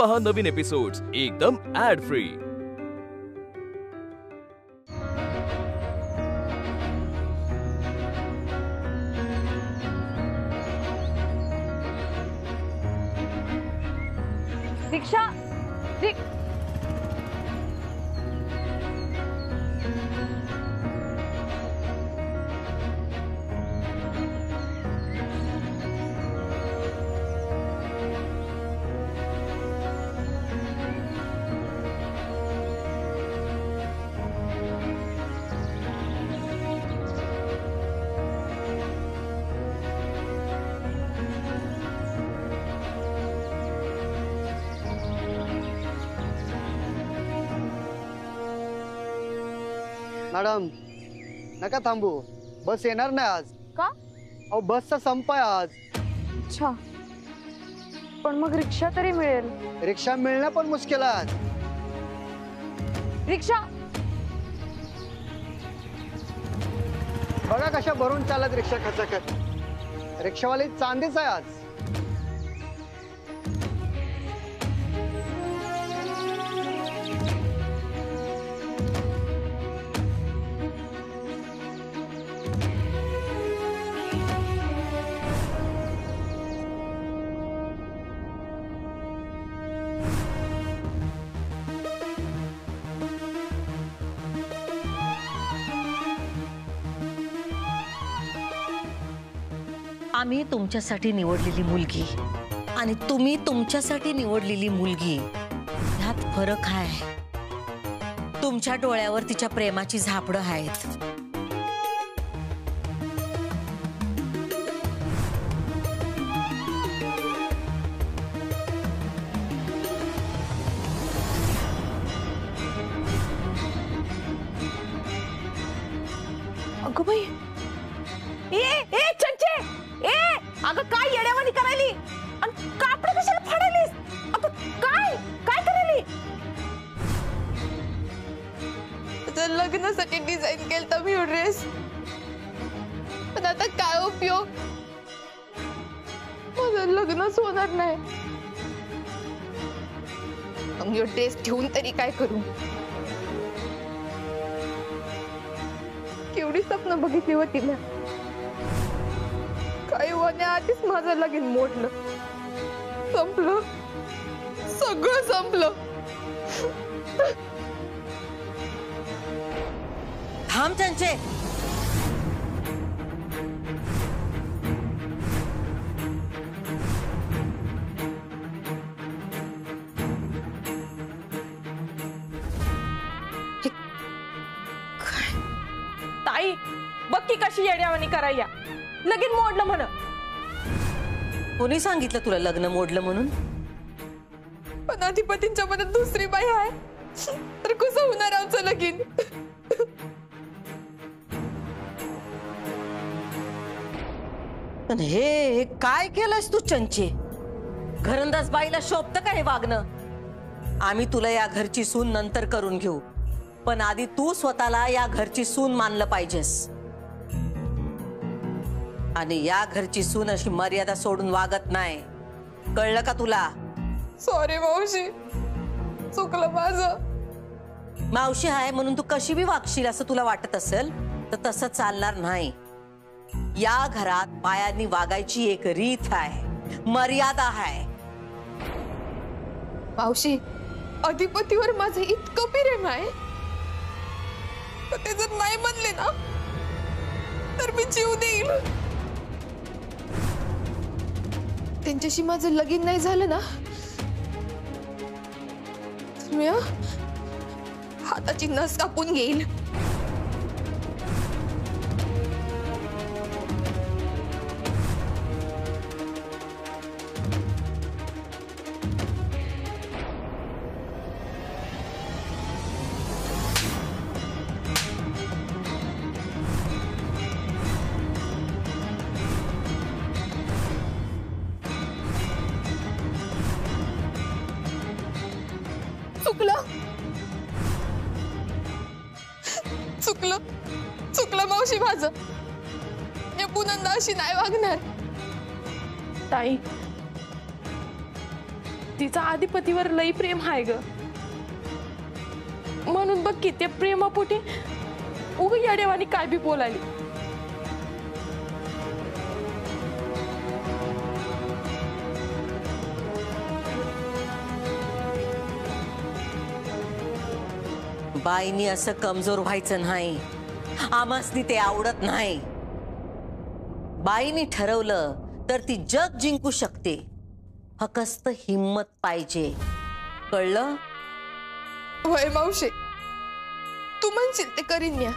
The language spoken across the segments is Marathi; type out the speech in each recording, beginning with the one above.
पहा नवीन एपिसोड्स एकदम ऍड फ्री। दीक्षा मॅडम नका थांबू, बस येणार नाही आज। का? अहो बसचा संप आहे आज। अच्छा, पण मग रिक्षा तरी मिळेल। रिक्षा मिळणं पण मुश्किल आहे आज। रिक्षा बघा कशा भरून चालत रिक्षा खचाखच। रिक्षावाली चांदीच आहे आज। आम्ही तुमच्यासाठी निवडलेली मुलगी आणि तुम्ही तुमच्यासाठी निवडलेली मुलगी ह्यात फरक आहे। तुमच्या डोळ्यावर तिच्या प्रेमाची झापडं आहेत। अगं बाई, ए चंचे, अगं काय येड्यावानी करायली आणि कापड कशाला फाडायलीस? अगं काय काय करायली? तर लग्नासाठी डिझाईन केलता मी ड्रेस, पण आता काय उपयोग? माझं लग्नच होणार नाही। मग यो ड्रेस ठेवून तरी काय करू? केवढी स्वप्न बघितली होती ना, काही होण्याआधीच माझं लगीन मोडलं, संपलं, सगळं संपलं। थांब चंचे, ताई बघ की कशी येड्यावानी करायला। लगीन मोडलं म्हण। कोणी सांगितलं तुला लग्न मोडलं म्हणून? पण अधिपतींच्या मनात दुसरी बाई आहे, तर कसं होणार आमचं लगीन? पण हे काय केलंस तू चंचे? घरंदाज बाईला शोभतं का हे वागणं? आम्ही तुला या घरची सून नंतर करून घेऊ, पण आधी तू स्वतःला या घरची सून मानलं पाहिजेस। आणि या घरची सून अशी मर्यादा सोडून वागत नाही, कळलं का तुला? सॉरी मावशी, चुकलं माझं। मावशी आहे म्हणून तू कशी बी वागशील असं तुला वाटत असेल तर तसं चालणार नाही। या घरात बायांनी वागायची एक रीत आहे, मर्यादा आहे। मावशी, अधिपतीवर माझं इतकं प्रेम आहे, ते जर नाही म्हणले ना तर मी जीव देईल। त्यांच्याशी माझं लगीन नाही झालं ना तर मी हाताची नस कापून घेईल। चुकलं चुकलं मावशी माझं, या पुन्हा अशी नाही वागणार। ताई तिचा आदिपतीवर लई प्रेम आहे ग, म्हणून बघ की ते प्रेमापोटी उग येडेवानी काय बी बोलायली. बाईनी असं कमजोर व्हायचं नाही, आमासनी ते आवडत नाही. बाईनी ठरवलं तर ती जग जिंकू शकते, फक्त हिम्मत पाहिजे, कळलं? होय मावशे, तू म्हणशील ते करीन या.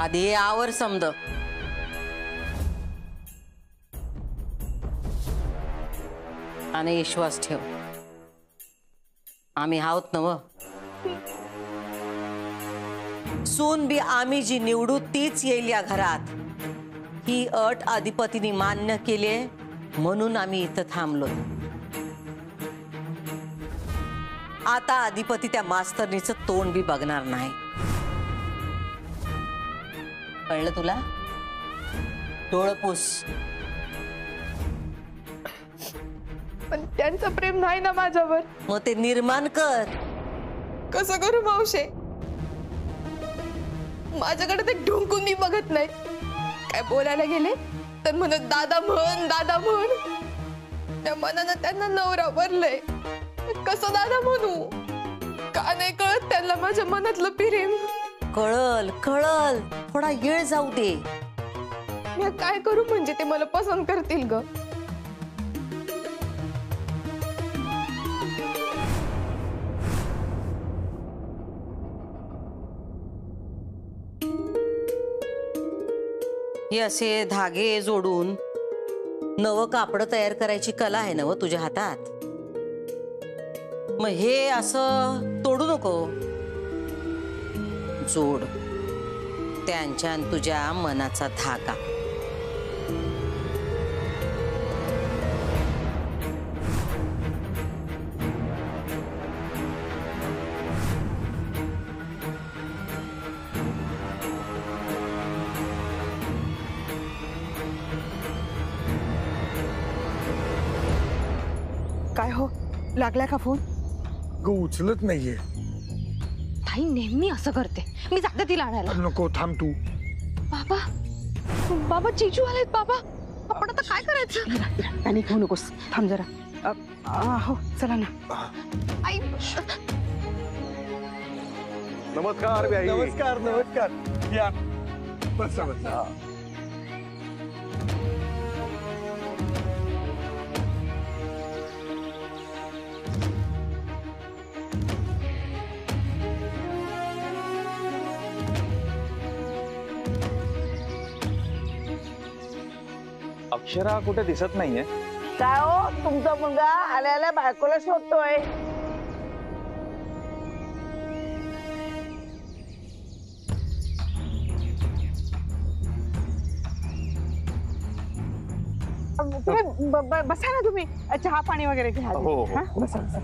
आधी हे आवर समद. आणि विश्वास ठेव, आम्ही आहोत नव. सून बी आम्ही जी निवडू तीच येईल या घरात. ही अट अधिपतीने मान्य केली, म्हणून आम्ही इथं थांबलो. आता अधिपती त्या मास्तरनीचं तोंड बी बघणार नाही, कळलं तुला? डोळं पुस. पण त्यांचं प्रेम नाही ना माझ्यावर. मग ते निर्माण कर. कसं करू मावशे? माझ्याकडे ते ढुंकून मी बघत नाही. काय बोलायला गेले तर म्हणत दादा म्हण, दादा म्हण. त्या मनानं त्यांना नवरा भरलंय, कसं दादा म्हणू? का नाही कळत त्यांना माझ्या मनातलं प्रेम? कळल कळल, थोडा वेळ जाऊ दे. मी काय करू म्हणजे ते मला पसंत करतील ग? हे असे धागे जोडून नवं कापड तयार करायची कला आहे ना व तुझ्या हातात. मग हे असं तोडू नको, जोड त्यांच्या आणि तुझ्या मनाचा धागा. काय हो, लागलाय का फोन? उचलत नाहीये. ताई नेहमी असं करते. मी जाते तिला आणायला. नको, थांब तू. बाबा, बाबा जीजू आलेत. बाबा, आपण आता काय करायचं? पॅनिक होऊ नकोस, थांब जरा. हो चला ना. आई, नमस्कार. नमस्कार नमस्कार. या बसा बसा. अक्षरा कुठे दिसत नाहीये. काय हो, तुमचा मुलगा आल्या आल्या बायकोला शोधतोय. बसा ना तुम्ही, चहा पाणी वगैरे घ्या. हो, हो. हा, बसा बसा.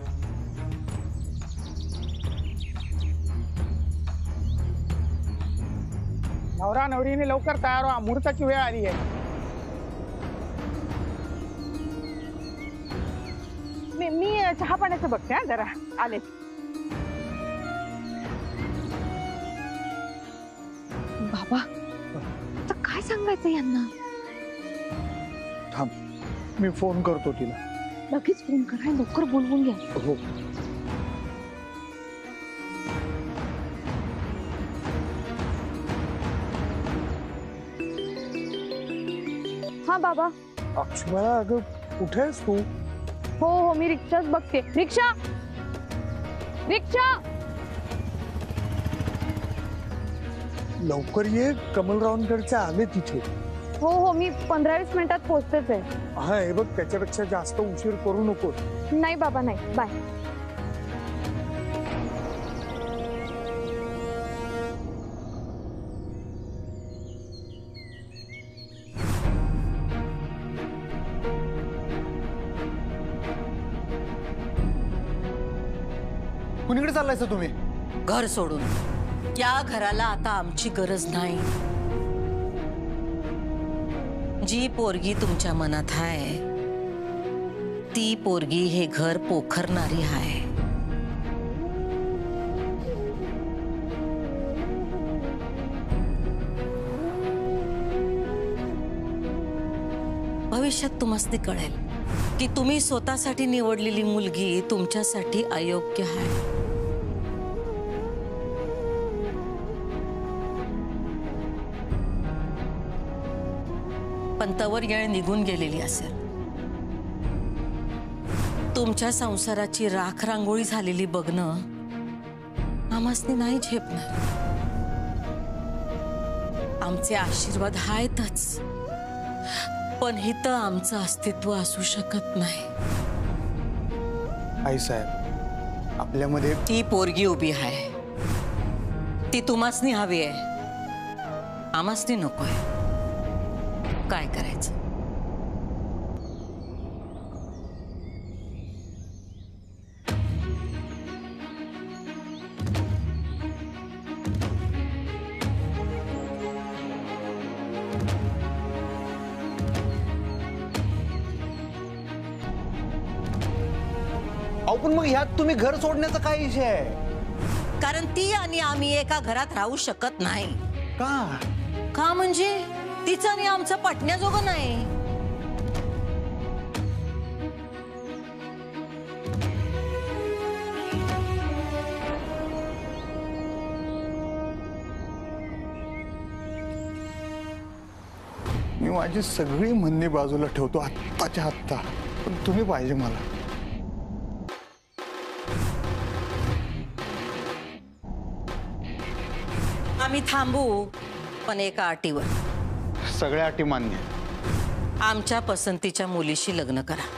नवरा नवरीने लवकर तयार व्हा, मुहूर्ताची वेळ आली आहे. मी चहा पाण्याचं बघते. हा, जरा आले. बाबा, आता काय सांगायचं यांना? थांब, मी फोन करतो तिला. लगेच फोन करा, लवकर बोलवून घ्या. हो. हा बाबा. अक्षरा, अगं कुठे आहेस तू? हो हो, मी रिक्षाच बघते. रिक्षा रिक्षा. लवकर ये, कमलरावांकडचे आले तिथे. हो हो, मी 15-20 मिनिटात पोहोचतेच आहे. हा, हे बघ, त्याच्यापेक्षा जास्त उशीर करू नको. नाही बाबा, नाही. बाय. कुणीकडे चाललायचं तुम्ही? घर सोडून. या घराला आता आमची गरज नाही. जी पोरगी तुमच्या मनात आहे ती पोरगी हे घर पोखरणारी आहे. भविष्यात तुम्हाला कळेल की तुम्ही स्वतःसाठी निवडलेली मुलगी तुमच्यासाठी अयोग्य आहे. पण तवर येळ निघून गेलेली असेल. तुमच्या संसाराची राख रांगोळी झालेली बघणं आम्हासनी नाही झेपणार. आमचे आशीर्वाद आहेतच, पण हिथं आमचं अस्तित्व असू शकत नाही. आई साहेब, आपल्यामध्ये ती पोरगी उभी आहे, ती तुम्हासनी हवी आहे, आम्हासनी नकोय. काय करायचं? अहो पण मग ह्यात तुम्ही घर सोडण्याचा काय विषय आहे? कारण ती आणि आम्ही एका घरात राहू शकत नाही. का? का म्हणजे तिचं आणि आमचं पटण्याजोगं नाही. मी माझी सगळी म्हणणी बाजूला ठेवतो आत्ताच्या आत्ता, पण तुम्ही पाहिजे मला. आम्ही थांबू, पण एका अटीवर. सगळ्या अटी मान्य. आमच्या पसंतीच्या मुलीशी लग्न करा.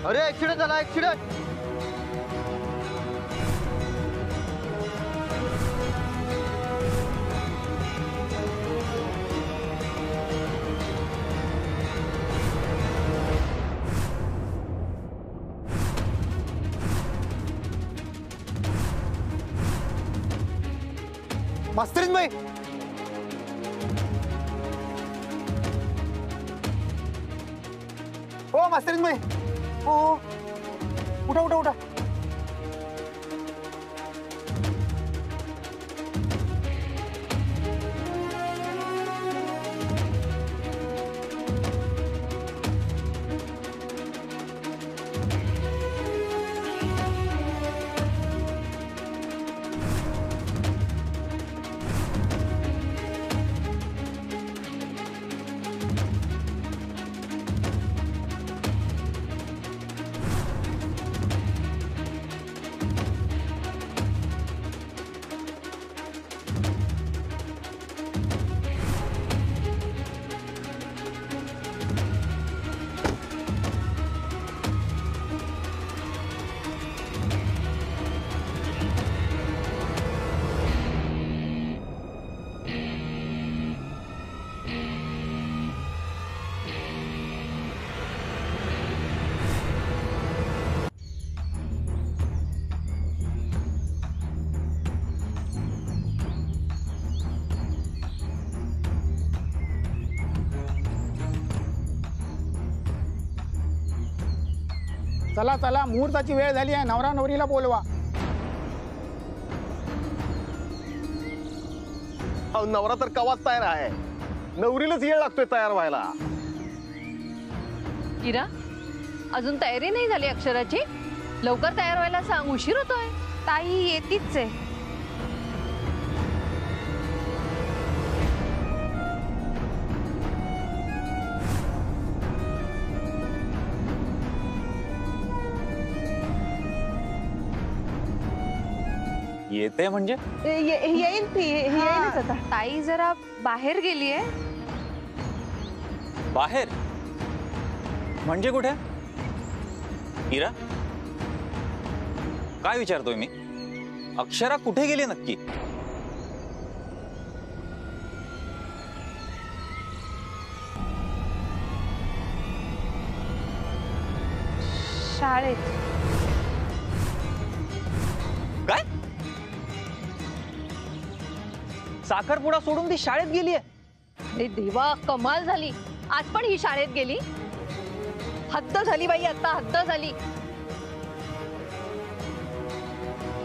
अरे ऍक्सिडेंट झाला, ऍक्सिडेंट. मास्तरीन बाई, ओ मास्तरीन बाई, ओ उठा उठा उठा. चला चला, मुहूर्ताची वेळ झाली आहे. नवरा नवरीला बोलवा. अहो नवरा तर कवाच तयार आहे, नवरीलाच येळ लागतोय तयार व्हायला. इरा, अजून तयारी नाही झाली अक्षराची? लवकर तयार व्हायला सांग, उशीर होतोय. ताई येतीच आहे. येते म्हणजे येईल ती येईलच आता. ताई जरा बाहेर गेलीये. बाहेर म्हणजे कुठे? इरा, काय विचारतोय मी? अक्षरा कुठे गेली नक्की? शाळेत. काय? साखरपुडा सोडून ती शाळेत गेलीये? अरे देवा, कमाल झाली. आज पण ही शाळेत गेली? हद्द झाली बाई, आता हद्द झाली.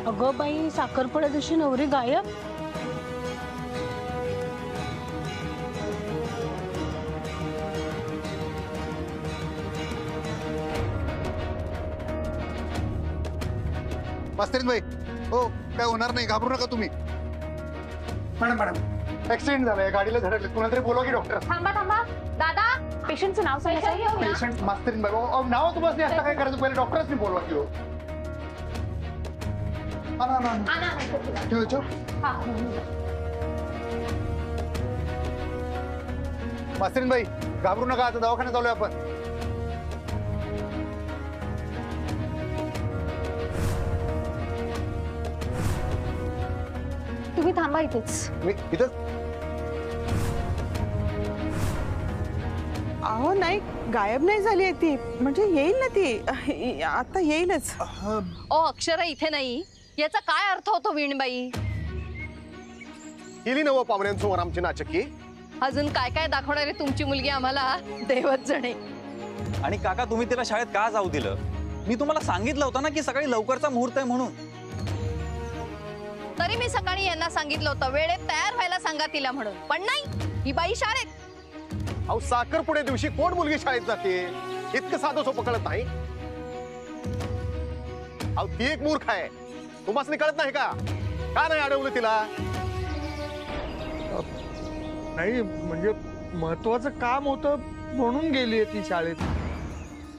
अगं बाई, साखरपुड्या दिवशी नवरी गायब. मास्तरीन भाई, हो काय होणार नाही, घाबरू नका तुम्ही. मॅडम मॅडम ऍक्सिडेंट झालाय, गाडीला धडकले, कुणाला तरी बोलवा की डॉक्टर. थांबा थांबा दादा, पेशंटचं नाव सांगा. पेशंट मास्तरीन भाई, नाव तुम्हाला असं काय करायचं, पहिले डॉक्टरच मी बोलवा की. मास्तरीन भाई घाबरू नका, आता दवाखान्यात चालूय आपण. तुम्ही थांबा इथेच. मी इथं. अहो नाही, गायब नाही झाली आहे ती, म्हणजे येईल ना ती, आता येईलच. ओ अक्षरा इथे नाही, याचा काय अर्थ होतो वीणबाई? गेली नव पाहुण्यांसमोर आमची नाचक्की. अजून काय काय दाखवणार आहे तुमची मुलगी आम्हाला, देवच जणे. आणि काका, तुम्ही तिला शाळेत का जाऊ दिलं? मी तुम्हाला सांगितलं होतं ना की सकाळी लवकरचा मुहूर्त आहे म्हणून. तरी मी सकाळी यांना सांगितलं होतं वेळेत तयार व्हायला सांगा तिला म्हणून, पण नाही, ही बाई शाळेत. अहो साखरपुड्या दिवशी कोण मुलगी शाळेत जाते? इतकं साधं सोपं कळत नाही. अहो ती एक मूर्ख आहे, तुम्हाला कळत नाही का? का नाही अडवलं तिला? नाही म्हणजे महत्वाचं काम होतं म्हणून गेली ती शाळेत.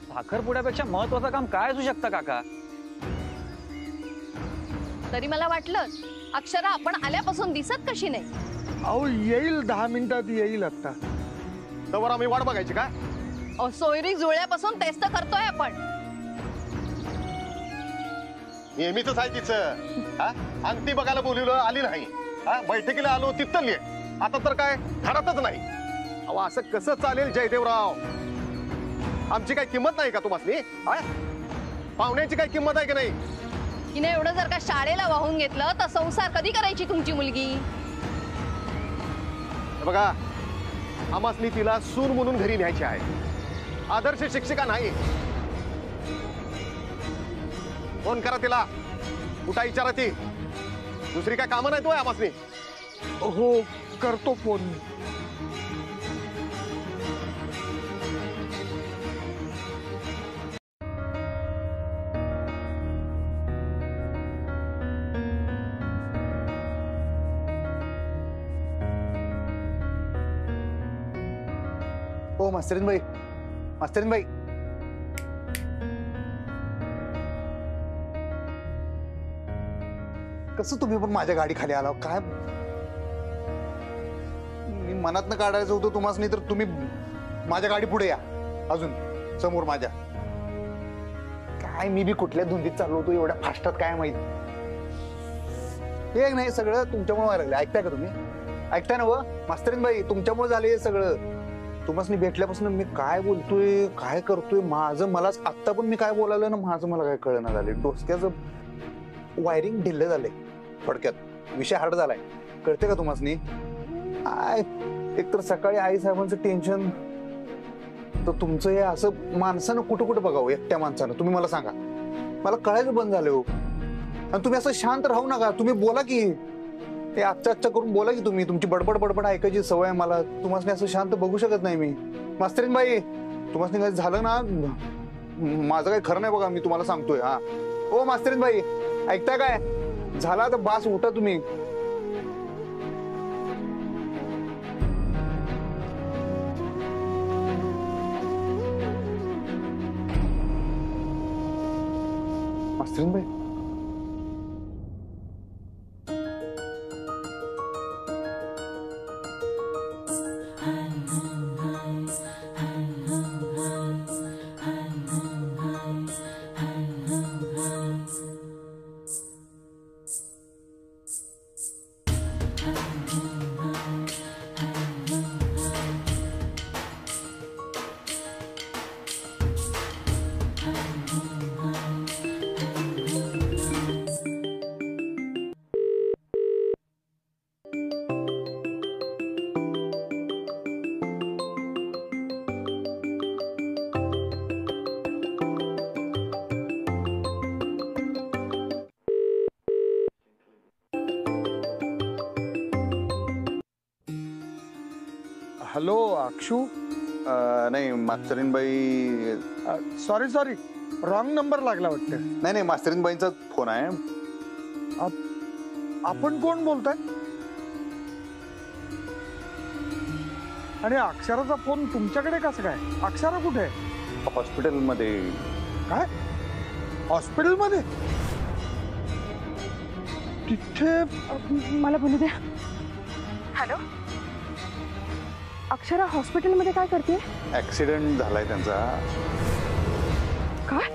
साखरपुड्यापेक्षा महत्वाचं काम काय असू शकतं काका? तरी मला वाटलं अक्षरा आपण आल्यापासून दिसत कशी नाही. अहो येईल, 10 मिनिटात येईल. आता तर आम्ही वाट बघायची का? सोयरी जुळल्यापासून तेच तर करतोय आपण. नेहमीच आहे तिचं. आणि ती बघायला बोलवलं, आली नाही. बैठकीला आलो तिथली, आता तर काय घरातच नाही. अहो असं कसं चालेल जयदेवराव? आमची काय किंमत नाही का तुम्हाला? पाहुण्याची काय किंमत आहे की नाही? हिने एवढं जर का शाळेला वाहून घेतलं तर संसार कधी करायची तुमची मुलगी? बघा, आम्हासनी तिला सून म्हणून घरी न्यायची आहे, आदर्श शिक्षिका नाही. फोन करा तिला, कुठं विचारा ती. दुसरी काय कामं नाही तो आम्हासनी. हो करतो फोन. हो मास्तरीन भाई, मास्तरीन भाई. कसं तुम्ही पण माझ्या गाडी खाली आला? काय मी मनातनं काढायचं होतं तुम्हाला, नाही तर तुम्ही माझ्या गाडी पुढे या, अजून समोर माझ्या. काय मी बी कुठल्या धुंदीत चाललो होतो एवढ्या फास्टात, काय माहित. हे नाही सगळं तुमच्यामुळे व्हायला लागलं. ऐकताय का तुम्ही? ऐकताय ना व मास्तरीन भाई? तुमच्यामुळे झाले हे सगळं. तुम्हाला भेटल्यापासून मी काय बोलतोय, काय करतोय, माझं मलाच आत्ता पण मी काय बोलायला ना, माझं मला काय कळना झाले. डोसक्याचं वायरिंग ढिल्लं झालंय. थोडक्यात विषय हार्ड झालाय, कळते का तुम्हाला? काय एकतर सकाळी आई साहेबांचं टेन्शन, तर तुमचं हे असं माणसानं कुठं कुठं बघावं, एकट्या माणसानं. तुम्ही मला सांगा, मला कळायचं बंद झालं हो. आणि तुम्ही असं शांत राहू नका, तुम्ही बोला की. ते आजच्या करून बोला की तुम्ही. तुमची बडबड बडबड ऐकायची सवय मला. तुम्हाला असं शांत बघू शकत नाही मी. मास्तरीन बाई, तुम्हाला काय झालं ना, माझं काही खरं नाही बघा, मी तुम्हाला सांगतोय. हा ओ मास्तरीन बाई, ऐकताय काय? झाला तर बास, उठा तुम्ही. मास्तरीन बाई, हॅलो अक्षू. नाही मास्तरीनबाई. सॉरी रॉंग नंबर लागला वाटतं. नाही मास्तरीनबाईंचा फोन आहे. आपण कोण बोलताय? आणि अक्षराचा फोन तुमच्याकडे कसं काय? अक्षरा कुठे आहे? हॉस्पिटलमध्ये. काय? हॉस्पिटलमध्ये? तिथे मला बोलू द्या. हॅलो, अक्षरा हॉस्पिटलमध्ये काय करते? ऍक्सिडेंट झालाय त्यांचा. काय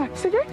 ऍक्सिडेंट?